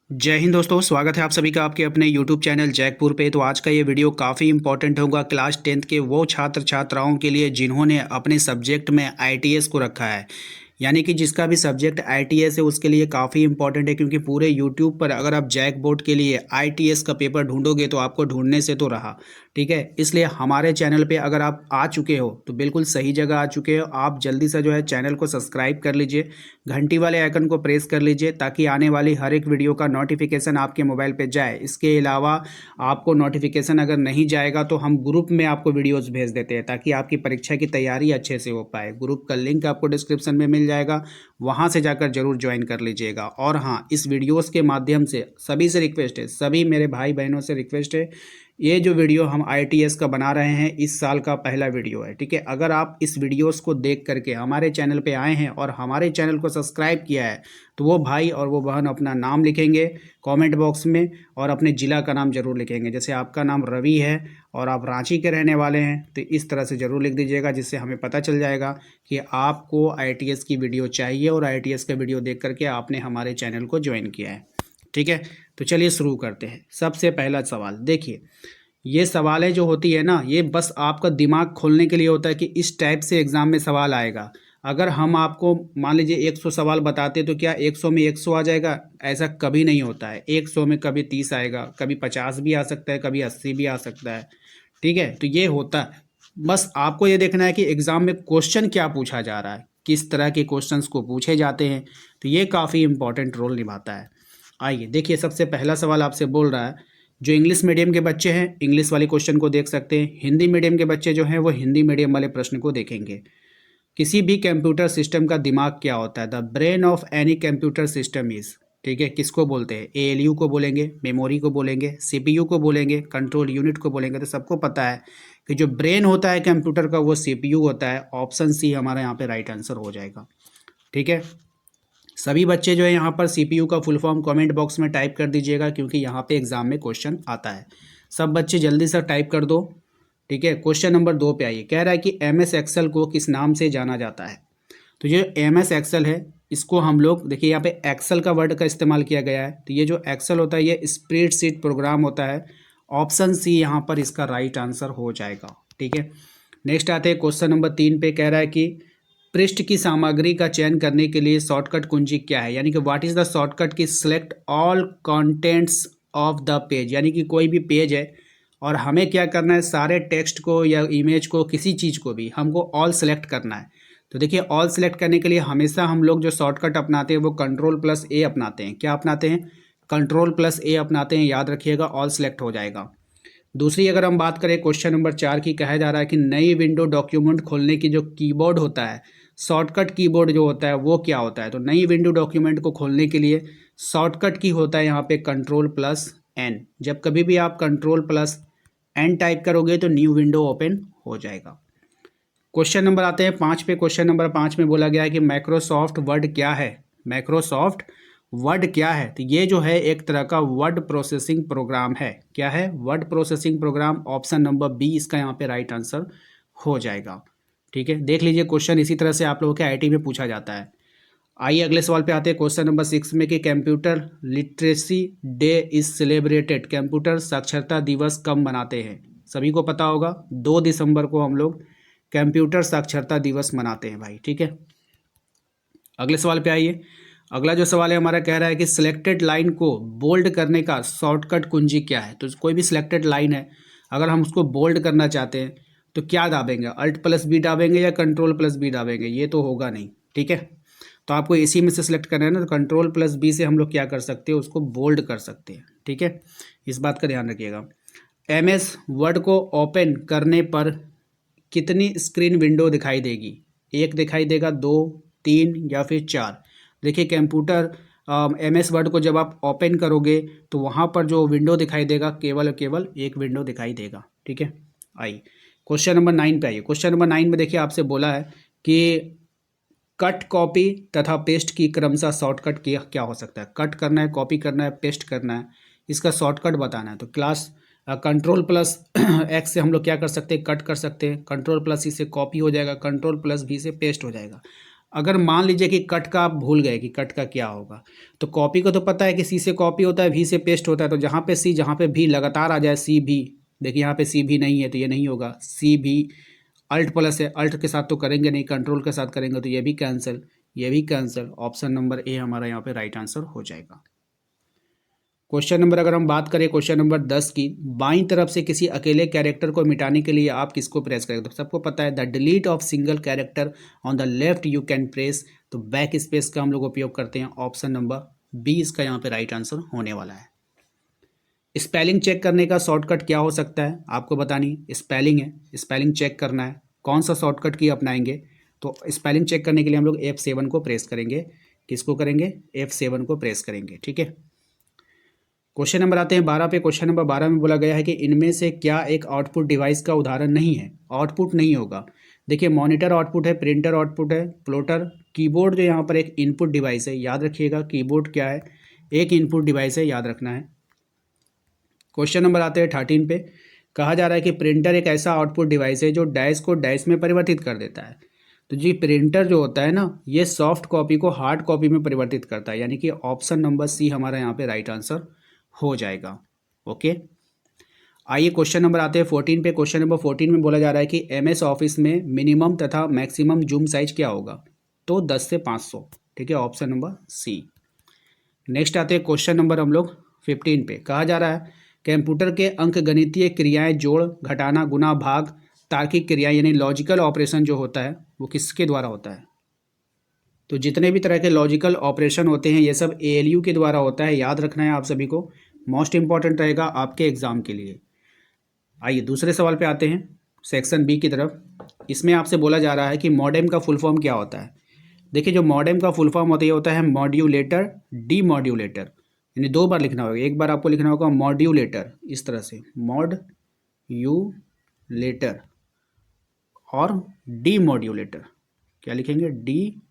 जय हिंद दोस्तों, स्वागत है आप सभी का आपके अपने YouTube चैनल जैकपुर पे। तो आज का ये वीडियो काफ़ी इंपॉर्टेंट होगा क्लास 10th के वो छात्र छात्राओं के लिए जिन्होंने अपने सब्जेक्ट में ITS को रखा है। यानी कि जिसका भी सब्जेक्ट ITS है उसके लिए काफ़ी इंपॉर्टेंट है, क्योंकि पूरे YouTube पर अगर आप जैक बोर्ड के लिए ITS का पेपर ढूंढोगे तो आपको ढूंढने से तो रहा। ठीक है, इसलिए हमारे चैनल पे अगर आप आ चुके हो तो बिल्कुल सही जगह आ चुके हो। आप जल्दी से जो है चैनल को सब्सक्राइब कर लीजिए, घंटी वाले आइकन को प्रेस कर लीजिए ताकि आने वाली हर एक वीडियो का नोटिफिकेशन आपके मोबाइल पे जाए। इसके अलावा आपको नोटिफिकेशन अगर नहीं जाएगा तो हम ग्रुप में आपको वीडियोस भेज देते हैं ताकि आपकी परीक्षा की तैयारी अच्छे से हो पाए। ग्रुप का लिंक आपको डिस्क्रिप्शन में मिल जाएगा, वहाँ से जाकर जरूर ज्वाइन कर लीजिएगा। और हाँ, इस वीडियोस के माध्यम से सभी से रिक्वेस्ट है, सभी मेरे भाई बहनों से रिक्वेस्ट है, ये जो वीडियो हम ITS का बना रहे हैं इस साल का पहला वीडियो है। ठीक है, अगर आप इस वीडियोस को देख करके हमारे चैनल पे आए हैं और हमारे चैनल को सब्सक्राइब किया है तो वो भाई और वो बहन अपना नाम लिखेंगे कमेंट बॉक्स में और अपने ज़िला का नाम जरूर लिखेंगे। जैसे आपका नाम रवि है और आप रांची के रहने वाले हैं तो इस तरह से ज़रूर लिख दीजिएगा, जिससे हमें पता चल जाएगा कि आपको ITS की वीडियो चाहिए और ITS का वीडियो देख करके आपने हमारे चैनल को ज्वाइन किया है। ठीक है, तो चलिए शुरू करते हैं। सबसे पहला सवाल देखिए, ये सवालें जो होती है ना, ये बस आपका दिमाग खोलने के लिए होता है कि इस टाइप से एग्ज़ाम में सवाल आएगा। अगर हम आपको मान लीजिए 100 सवाल बताते तो क्या 100 में 100 आ जाएगा? ऐसा कभी नहीं होता है। 100 में कभी 30 आएगा, कभी 50 भी आ सकता है, कभी 80 भी आ सकता है। ठीक है, तो ये होता है। बस आपको ये देखना है कि एग्ज़ाम में क्वेश्चन क्या पूछा जा रहा है, किस तरह के क्वेश्चंस को पूछे जाते हैं, तो ये काफ़ी इंपॉर्टेंट रोल निभाता है। आइए देखिए, सबसे पहला सवाल आपसे बोल रहा है, जो इंग्लिश मीडियम के बच्चे हैं इंग्लिश वाले क्वेश्चन को देख सकते हैं, हिंदी मीडियम के बच्चे जो हैं वो हिंदी मीडियम वाले प्रश्न को देखेंगे। किसी भी कंप्यूटर सिस्टम का दिमाग क्या होता है? The brain of any computer system is. ठीक है, किसको बोलते हैं? ALU को बोलेंगे, मेमोरी को बोलेंगे, CPU को बोलेंगे, कंट्रोल यूनिट को बोलेंगे। तो सबको पता है कि जो ब्रेन होता है कंप्यूटर का वो CPU होता है। ऑप्शन सी हमारा यहाँ पे राइट आंसर हो जाएगा। ठीक है, सभी बच्चे जो है यहाँ पर CPU का फुल फॉर्म कमेंट बॉक्स में टाइप कर दीजिएगा, क्योंकि यहाँ पे एग्जाम में क्वेश्चन आता है। सब बच्चे जल्दी से टाइप कर दो। ठीक है, क्वेश्चन नंबर 2 पे आइए। कह रहा है कि MS एक्सेल को किस नाम से जाना जाता है? तो ये MS एक्सेल है, इसको हम लोग देखिए यहाँ पे एक्सेल का वर्ड का इस्तेमाल किया गया है। तो ये जो एक्सेल होता है ये स्प्रेडशीट प्रोग्राम होता है। ऑप्शन सी यहाँ पर इसका राइट आंसर हो जाएगा। ठीक है, नेक्स्ट आते हैं क्वेश्चन नंबर 3 पे। कह रहा है कि पृष्ठ की सामग्री का चयन करने के लिए शॉर्टकट कुंजी क्या है? यानी कि व्हाट इज द शॉर्टकट की select all contents of the page. यानी कि कोई भी पेज है और हमें क्या करना है, सारे टेक्स्ट को या इमेज को, किसी चीज़ को भी हमको ऑल सेलेक्ट करना है। तो देखिए, ऑल सेलेक्ट करने के लिए हमेशा हम लोग जो शॉर्टकट अपनाते हैं वो कंट्रोल+A अपनाते हैं। क्या अपनाते हैं? कंट्रोल+A अपनाते हैं। याद रखिएगा, ऑल सेलेक्ट हो जाएगा। दूसरी अगर हम बात करें क्वेश्चन नंबर 4 की, कहा जा रहा है कि नई विंडो डॉक्यूमेंट खोलने की जो कीबोर्ड होता है, शॉर्टकट कीबोर्ड जो होता है वो क्या होता है? तो नई विंडो डॉक्यूमेंट को खोलने के लिए शॉर्टकट की होता है यहाँ पे कंट्रोल+N। जब कभी भी आप कंट्रोल+N टाइप करोगे तो न्यू विंडो ओपन हो जाएगा। क्वेश्चन नंबर आते हैं 5 पे। क्वेश्चन नंबर 5 में बोला गया है कि माइक्रोसॉफ्ट वर्ड क्या है? माइक्रोसॉफ्ट वर्ड क्या है? तो ये जो है एक तरह का वर्ड प्रोसेसिंग प्रोग्राम है। क्या है? Word processing program. Option number B इसका यहाँ पे राइट आंसर हो जाएगा। ठीक है, देख लीजिए क्वेश्चन इसी तरह से आप लोगों के IT में पूछा जाता है। आइए अगले सवाल पे आते हैं क्वेश्चन नंबर 6 में कि computer literacy day is celebrated. Computer साक्षरता दिवस कब मनाते हैं? सभी को पता होगा 2 दिसंबर को हम लोग कंप्यूटर साक्षरता दिवस मनाते हैं भाई। ठीक है, अगले सवाल पे आइए। अगला जो सवाल है हमारा, कह रहा है कि सिलेक्टेड लाइन को बोल्ड करने का शॉर्टकट कुंजी क्या है? तो कोई भी सिलेक्टेड लाइन है, अगर हम उसको बोल्ड करना चाहते हैं तो क्या दाबेंगे? Alt+B दाबेंगे या कंट्रोल+B दाबेंगे? ये तो होगा नहीं। ठीक है, तो आपको इसी में से सिलेक्ट करना है ना, तो कंट्रोल+B से हम लोग क्या कर सकते हैं, उसको बोल्ड कर सकते हैं। ठीक है, इस बात का ध्यान रखिएगा। MS वर्ड को ओपन करने पर कितनी स्क्रीन विंडो दिखाई देगी? एक दिखाई देगा, 2, 3 या फिर 4? देखिए कंप्यूटर MS वर्ड को जब आप ओपन करोगे तो वहाँ पर जो विंडो दिखाई देगा केवल और केवल एक विंडो दिखाई देगा। ठीक है, आइए क्वेश्चन नंबर 9 पे आइए। क्वेश्चन नंबर 9 में देखिए आपसे बोला है कि कट, कॉपी तथा पेस्ट की क्रमशः शॉर्टकट क्या हो सकता है? कट करना है, कॉपी करना है, पेस्ट करना है, इसका शॉर्टकट बताना है। तो क्लास कंट्रोल+X से हम लोग क्या कर सकते हैं, कट कर सकते हैं। कंट्रोल+C से कॉपी हो जाएगा, कंट्रोल+V से पेस्ट हो जाएगा। अगर मान लीजिए कि कट का आप भूल गए कि कट का क्या होगा, तो कॉपी को तो पता है कि सी से कॉपी होता है, वी से पेस्ट होता है, तो जहाँ पे सी जहाँ पे भी लगातार आ जाए, सी भी, देखिए यहाँ पे सी भी नहीं है तो ये नहीं होगा, सी भी अल्ट प्लस है, अल्ट के साथ तो करेंगे नहीं, कंट्रोल के साथ करेंगे तो ये भी कैंसिल, ये भी कैंसिल। ऑप्शन नंबर ए हमारा यहाँ पे राइट आंसर हो जाएगा। क्वेश्चन नंबर अगर हम बात करें क्वेश्चन नंबर 10 की, बाईं तरफ से किसी अकेले कैरेक्टर को मिटाने के लिए आप किसको प्रेस करेंगे? तो सबको पता है the delete of single character on the left you can press, तो बैक स्पेस का हम लोग उपयोग करते हैं। ऑप्शन नंबर बी इसका यहाँ पे राइट आंसर होने वाला है। स्पेलिंग चेक करने का शॉर्टकट क्या हो सकता है आपको बतानी, स्पेलिंग है, स्पेलिंग चेक करना है, कौन सा शॉर्टकट की अपनाएंगे? तो स्पेलिंग चेक करने के लिए हम लोग F7 को प्रेस करेंगे। किसको करेंगे? F7 को प्रेस करेंगे, ठीक है। क्वेश्चन नंबर आते हैं 12 पे। क्वेश्चन नंबर 12 में बोला गया है कि इनमें से क्या एक आउटपुट डिवाइस का उदाहरण नहीं है? आउटपुट नहीं होगा। देखिए मॉनिटर आउटपुट है, प्रिंटर आउटपुट है, प्लॉटर, कीबोर्ड जो यहाँ पर एक इनपुट डिवाइस है, याद रखिएगा कीबोर्ड क्या है? एक इनपुट डिवाइस है, याद रखना है। क्वेश्चन नंबर आते हैं 13 पे। कहा जा रहा है कि प्रिंटर एक ऐसा आउटपुट डिवाइस है जो डैश को डैश में परिवर्तित कर देता है। तो जी प्रिंटर जो होता है ना, ये सॉफ्ट कॉपी को हार्ड कॉपी में परिवर्तित करता है, यानी कि ऑप्शन नंबर सी हमारा यहाँ पे राइट आंसर हो जाएगा। ओके, आइए क्वेश्चन नंबर आते हैं 14 पे। क्वेश्चन नंबर 14 में बोला जा रहा है कि MS ऑफिस में मिनिमम तथा मैक्सिमम जूम साइज क्या होगा? तो 10 से 500, ठीक है, ऑप्शन नंबर सी। नेक्स्ट आते हैं क्वेश्चन नंबर हम लोग 15 पे। कहा जा रहा है कंप्यूटर के अंकगणितीय क्रियाएं जोड़, घटाना, गुना, भाग, तार्किक क्रियाएं यानी लॉजिकल ऑपरेशन जो होता है वो किसके द्वारा होता है? तो जितने भी तरह के लॉजिकल ऑपरेशन होते हैं ये सब ALU के द्वारा होता है, याद रखना है आप सभी को, मोस्ट इंपॉर्टेंट रहेगा आपके एग्जाम के लिए। आइए दूसरे सवाल पे आते हैं, सेक्शन बी की तरफ। इसमें आपसे बोला जा रहा है कि मॉडेम का फुल फॉर्म क्या होता है? देखिए जो मॉडेम का फुल फॉर्म होता है मॉड्यूलेटर, डीमॉड्यूलेटर, यानी दो बार लिखना होगा। एक बार आपको लिखना होगा मॉड्यूलेटर इस तरह से, मॉड्यूलेटर, और डीमॉड्यूलेटर क्या लिखेंगे? D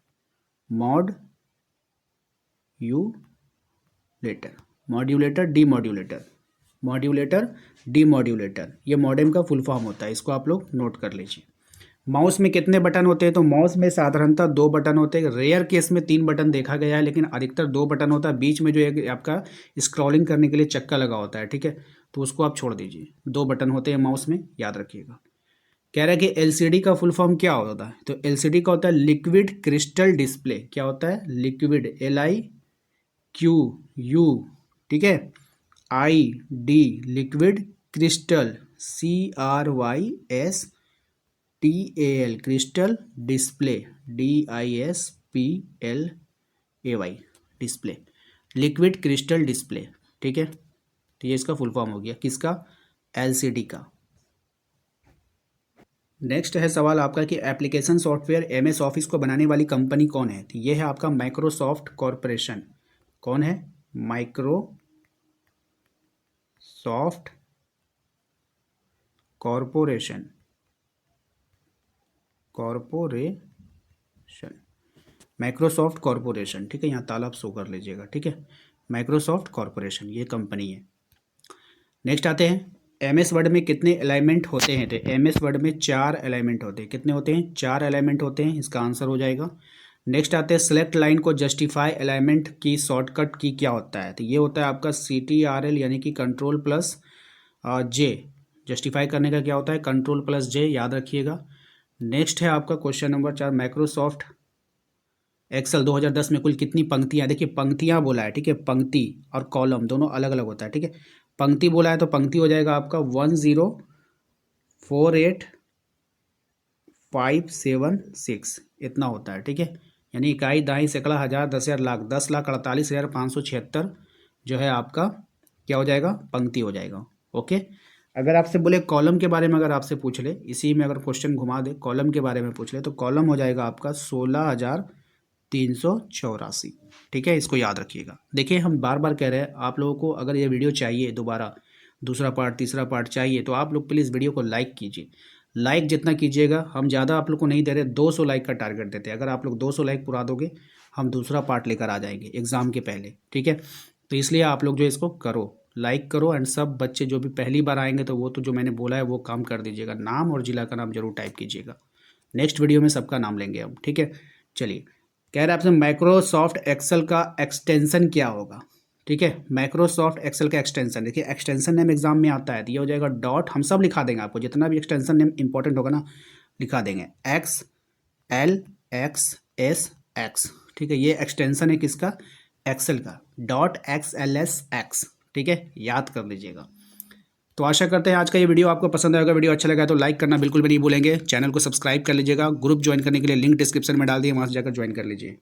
mod you later, modulator, demodulator, modulator, demodulator, ये मॉडेम का फुल फॉर्म होता है, इसको आप लोग नोट कर लीजिए। माउस में कितने बटन होते हैं? तो माउस में साधारणतः 2 बटन होते हैं, रेयर केस में 3 बटन देखा गया है, लेकिन अधिकतर 2 बटन होता है। बीच में जो एक आपका स्क्रॉलिंग करने के लिए चक्का लगा होता है, ठीक है, तो उसको आप छोड़ दीजिए। 2 बटन होते हैं माउस में, याद रखिएगा। कह रहा है कि LCD का फुल फॉर्म क्या होता है? तो LCD का होता है लिक्विड क्रिस्टल डिस्प्ले। क्या होता है? लिक्विड, LIQU, ठीक है, ID, liquid crystal, CRYSTAL, crystal display, DISPLAY, display, liquid crystal display, ठीक है। तो ये इसका फुल फॉर्म हो गया, किसका? LCD का। नेक्स्ट है सवाल आपका कि एप्लीकेशन सॉफ्टवेयर MS ऑफिस को बनाने वाली कंपनी कौन है? तो ये है आपका माइक्रोसॉफ्ट कॉरपोरेशन। कौन है? माइक्रोसॉफ्ट कॉरपोरेशन, माइक्रोसॉफ्ट कॉरपोरेशन, ठीक है, यहाँ ताला आप शो कर लीजिएगा, ठीक है, माइक्रोसॉफ्ट कॉरपोरेशन ये कंपनी है। नेक्स्ट आते हैं MS वर्ड में कितने अलाइनमेंट होते हैं? तो MS वर्ड में 4 अलाइनमेंट होते हैं। कितने होते हैं? 4 अलाइनमेंट होते हैं, इसका आंसर हो जाएगा। नेक्स्ट आते हैं सेलेक्ट लाइन को जस्टिफाई अलाइनमेंट की शॉर्टकट की क्या होता है? तो ये होता है आपका CTRL, यानी कि कंट्रोल प्लस J। जस्टिफाई करने का क्या होता है? कंट्रोल प्लस J, याद रखिएगा। नेक्स्ट है आपका क्वेश्चन नंबर 4, माइक्रोसॉफ्ट एक्सेल 2010 में कुल कितनी पंक्तियाँ? देखिए पंक्तियाँ बोला है, ठीक है, पंक्ति और कॉलम दोनों अलग अलग होता है, ठीक है। पंक्ति बोला है तो पंक्ति हो जाएगा आपका 1048576, इतना होता है, ठीक है, यानी इकाई, दाई, सैकड़ा, हज़ार, 10,000, लाख, 10,48,576 जो है आपका क्या हो जाएगा? पंक्ति हो जाएगा। ओके, अगर आपसे बोले कॉलम के बारे में, अगर आपसे पूछ ले, इसी में अगर क्वेश्चन घुमा दे कॉलम के बारे में पूछ ले, तो कॉलम हो जाएगा आपका 16,384, ठीक है, इसको याद रखिएगा। देखिए हम बार बार कह रहे हैं आप लोगों को, अगर ये वीडियो चाहिए दोबारा, दूसरा पार्ट, तीसरा पार्ट चाहिए, तो आप लोग प्लीज़ वीडियो को लाइक कीजिए। लाइक जितना कीजिएगा, हम ज़्यादा आप लोग को नहीं दे रहे, 200 लाइक का टारगेट देते हैं। अगर आप लोग 200 लाइक पूरा दोगे, हम दूसरा पार्ट लेकर आ जाएंगे एग्ज़ाम के पहले, ठीक है। तो इसलिए आप लोग जो इसको करो, लाइक करो, एंड सब बच्चे जो भी पहली बार आएंगे तो वो तो जो मैंने बोला है वो काम कर दीजिएगा, नाम और ज़िला का नाम जरूर टाइप कीजिएगा। नेक्स्ट वीडियो में सबका नाम लेंगे हम, ठीक है। चलिए कह रहे हैं आपसे माइक्रोसॉफ्ट एक्सेल का एक्सटेंशन क्या होगा। ठीक है, माइक्रोसॉफ्ट एक्सेल का एक्सटेंशन, देखिए एक्सटेंशन नेम एग्जाम में आता है तो ये हो जाएगा डॉट, हम सब लिखा देंगे आपको, जितना भी एक्सटेंशन नेम इंपॉर्टेंट होगा ना लिखा देंगे, XLXSX। ठीक है, ये एक्सटेंशन है किसका, एक्सेल का, .XLSX। ठीक है, याद कर लीजिएगा। तो आशा करते हैं आज का ये वीडियो आपको पसंद आएगा। वीडियो अच्छा लगा तो लाइक करना बिल्कुल भी नहीं भूलेंगे। चैनल को सब्सक्राइब कर लीजिएगा। ग्रुप ज्वाइन करने के लिए लिंक डिस्क्रिप्शन में डाल दिए, वहाँ से जाकर ज्वाइन कर लीजिए।